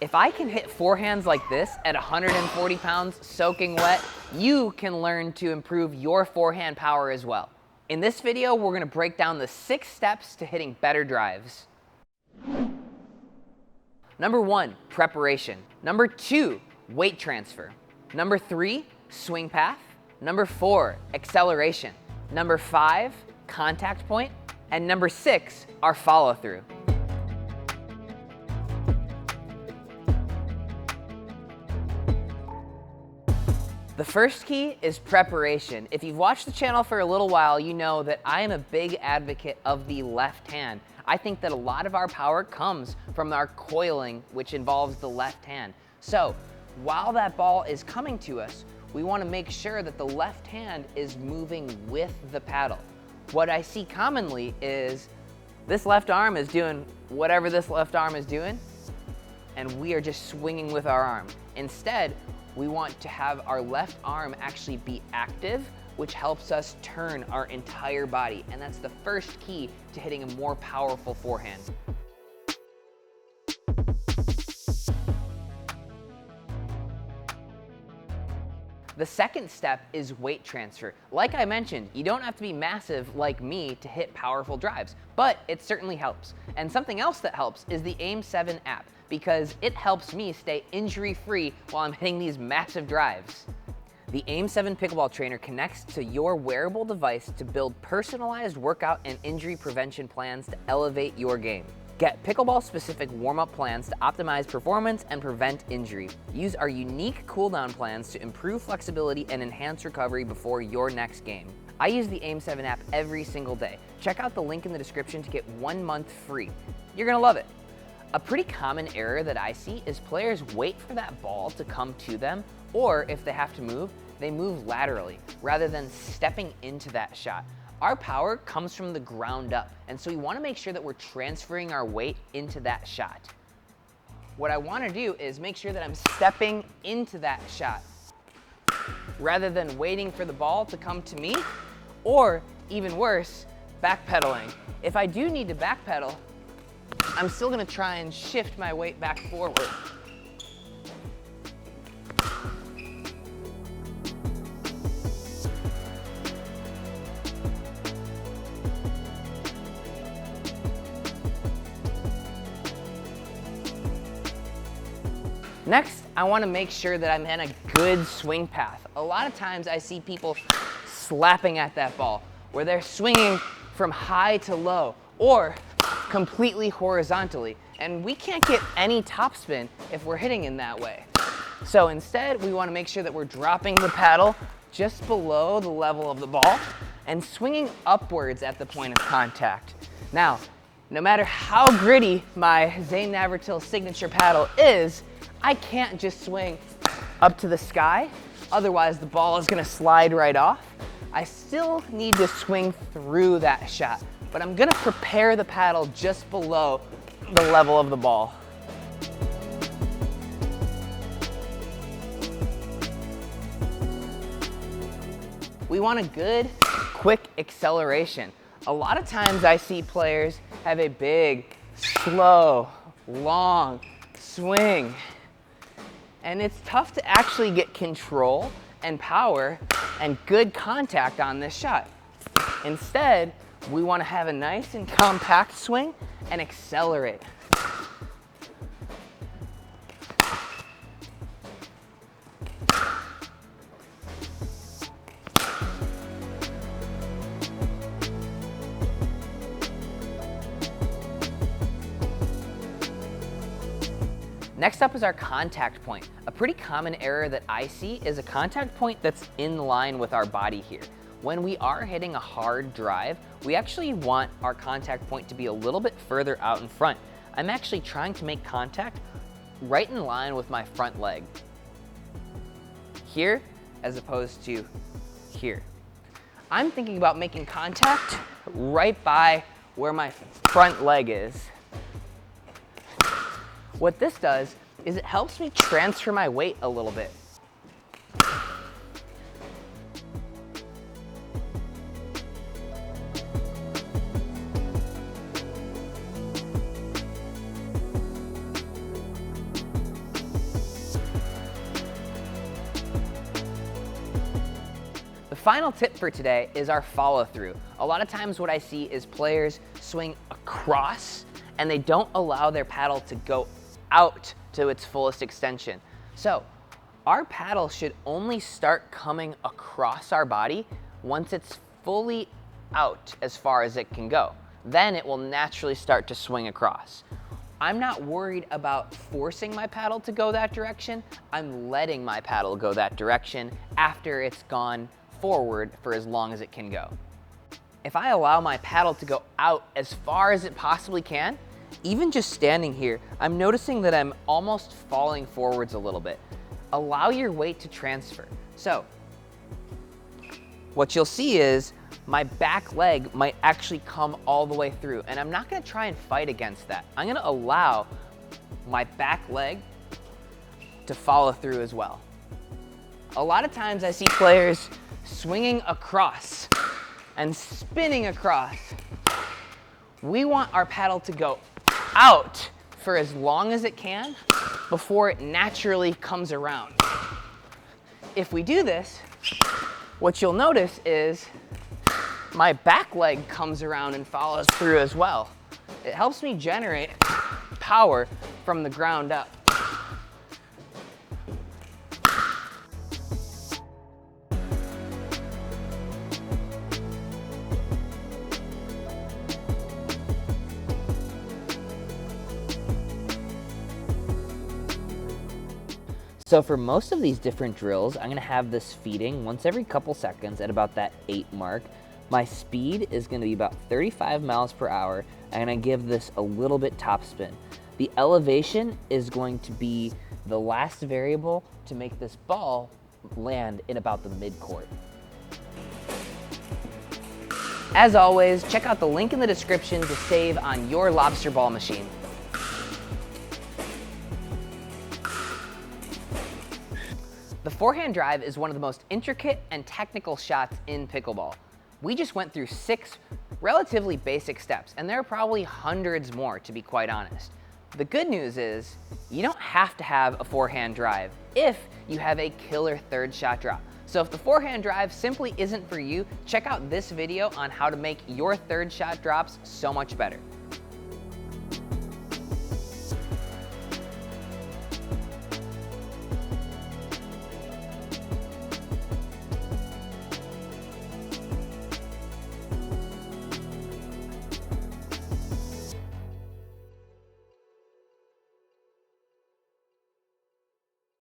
If I can hit forehands like this at 140 pounds soaking wet, you can learn to improve your forehand power as well. In this video, we're gonna break down the 6 steps to hitting better drives. Number 1, preparation. Number 2, weight transfer. Number 3, swing path. Number 4, acceleration. Number 5, contact point. And number 6, our follow through. The first key is preparation. If you've watched the channel for a little while, you know that I am a big advocate of the left hand. I think that a lot of our power comes from our coiling, which involves the left hand. So while that ball is coming to us, we want to make sure that the left hand is moving with the paddle. What I see commonly is this left arm is doing whatever this left arm is doing, and we are just swinging with our arm. Instead, we want to have our left arm actually be active, which helps us turn our entire body. And that's the first key to hitting a more powerful forehand. The second step is weight transfer. Like I mentioned, you don't have to be massive like me to hit powerful drives, but it certainly helps. And something else that helps is the Aim 7 app, because it helps me stay injury-free while I'm hitting these massive drives. The Aim 7 Pickleball Trainer connects to your wearable device to build personalized workout and injury prevention plans to elevate your game. Get pickleball-specific warm-up plans to optimize performance and prevent injury. Use our unique cooldown plans to improve flexibility and enhance recovery before your next game. I use the Aim 7 app every single day. Check out the link in the description to get 1 month free. You're gonna love it. A pretty common error that I see is players wait for that ball to come to them, or if they have to move, they move laterally rather than stepping into that shot. Our power comes from the ground up, and so we want to make sure that we're transferring our weight into that shot. What I want to do is make sure that I'm stepping into that shot rather than waiting for the ball to come to me, or even worse, backpedaling. If I do need to backpedal, I'm still going to try and shift my weight back forward. Next, I want to make sure that I'm in a good swing path. A lot of times I see people slapping at that ball, where they're swinging from high to low or completely horizontally, and we can't get any topspin if we're hitting in that way. So instead, we want to make sure that we're dropping the paddle just below the level of the ball and swinging upwards at the point of contact. Now, no matter how gritty my Zane Navratil signature paddle is, I can't just swing up to the sky, otherwise the ball is gonna slide right off. I still need to swing through that shot, but I'm gonna prepare the paddle just below the level of the ball. We want a good, quick acceleration. A lot of times I see players have a big, slow, long swing. And it's tough to actually get control and power and good contact on this shot. Instead, we want to have a nice and compact swing and accelerate. Next up is our contact point. A pretty common error that I see is a contact point that's in line with our body here. When we are hitting a hard drive, we actually want our contact point to be a little bit further out in front. I'm actually trying to make contact right in line with my front leg. Here, as opposed to here. I'm thinking about making contact right by where my front leg is. What this does is it helps me transfer my weight a little bit. final tip for today is our follow through. A lot of times what I see is players swing across and they don't allow their paddle to go out to its fullest extension. So our paddle should only start coming across our body once it's fully out as far as it can go. Then it will naturally start to swing across. I'm not worried about forcing my paddle to go that direction. I'm letting my paddle go that direction after it's gone forward for as long as it can go. If I allow my paddle to go out as far as it possibly can, even just standing here, I'm noticing that I'm almost falling forwards a little bit. Allow your weight to transfer. So what you'll see is my back leg might actually come all the way through, and I'm not gonna try and fight against that. I'm gonna allow my back leg to follow through as well. A lot of times I see players swinging across and spinning across. We want our paddle to go out for as long as it can before it naturally comes around. If we do this, what you'll notice is my back leg comes around and follows through as well. It helps me generate power from the ground up. So for most of these different drills, I'm gonna have this feeding once every couple seconds at about that 8 mark. My speed is gonna be about 35 miles per hour. I'm gonna give this a little bit top spin. The elevation is going to be the last variable to make this ball land in about the mid-court. As always, check out the link in the description to save on your lobster ball machine. The forehand drive is one of the most intricate and technical shots in pickleball. We just went through 6 relatively basic steps, and there are probably hundreds more, to be quite honest. The good news is you don't have to have a forehand drive if you have a killer third shot drop. So if the forehand drive simply isn't for you, check out this video on how to make your third shot drops so much better.